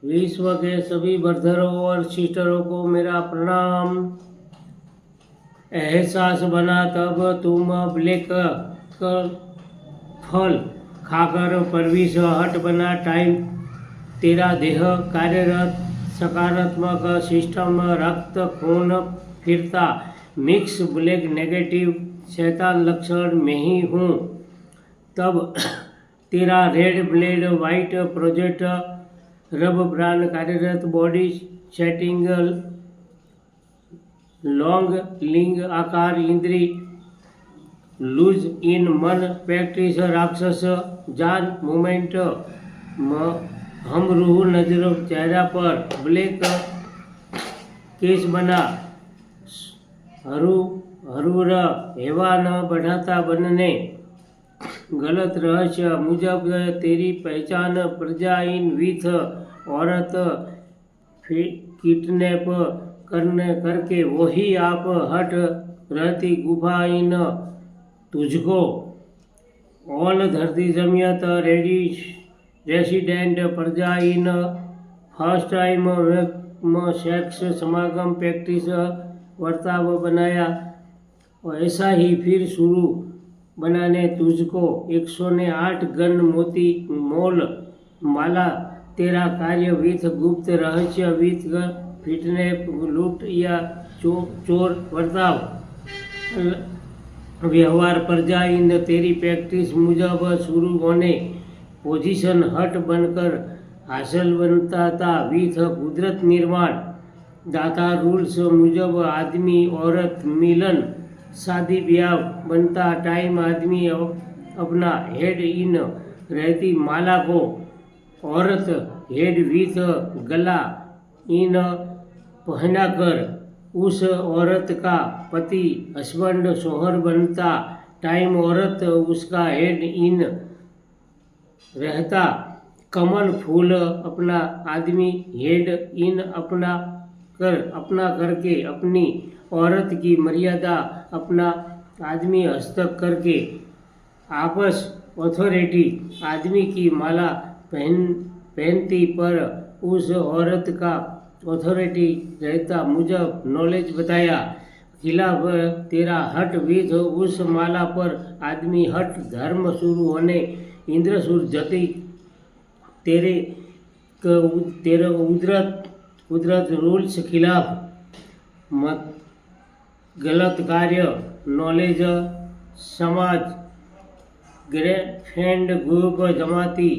विश्व के सभी ब्रदरों और सिस्टरों को मेरा प्रणाम। एहसास बना तब तुम ब्लैक फल खाकर परविश हट बना टाइम तेरा देह कार्यरत सकारात्मक सिस्टम रक्त खून फिरता मिक्स ब्लैक नेगेटिव शैतान लक्षण में ही हूँ। तब तेरा रेड ब्लेड वाइट प्रोजेक्ट रब ब्रांड कार्यरत बॉडी सेटिंग लॉन्ग लिंग आकार इंद्री लूज इन मन प्रैक्टिस राक्षस जान मूवमेंट हम रूह नजर चेहरा पर ब्लैक केस बना हरूर हेवा न बढ़ाता बनने गलत रहस्य मुजब तेरी पहचान प्रजा इन विथ औरत किडनैप करके वही आप हट रहती गुफा इन तुझको ऑल धरती जमियत रेसिडेंट प्रजा इन फर्स्ट टाइम सेक्स समागम प्रैक्टिस वर्ताव बनाया और ऐसा ही फिर शुरू बनाने तुझको 108 गन मोती मोल माला तेरा कार्य विथ गुप्त रहस्य विथ फिटनेप लूट या चोर वर्ताव व्यवहार प्रजा इन तेरी प्रैक्टिस मुजब शुरू होने पोजीशन हट बनकर हासिल बनता था विथ कुदरत निर्माण दाता रूल्स मुजब आदमी औरत मिलन शादी ब्याह बनता टाइम आदमी अपना हेड इन रहती माला को औरत हेड विथ गला इन पहनाकर उस औरत का पति हस्बैंड शोहर बनता टाइम औरत उसका हेड इन रहता कमल फूल अपना आदमी हेड इन अपना करके अपनी औरत की मर्यादा अपना आदमी हस्तक करके आपस अथॉरिटी आदमी की माला पहनती पर उस औरत का अथॉरिटी रहता मुजब नॉलेज बताया खिलाफ तेरा हट विध उस माला पर आदमी हट धर्म शुरू होने इंद्रसूर जति तेरे कुदरत रूल्स खिलाफ मत गलत कार्य नॉलेज समाज ग्रेट फ्रेंड ग्रुप जमाती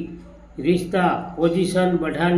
रिश्ता पोजीशन बढ़ाने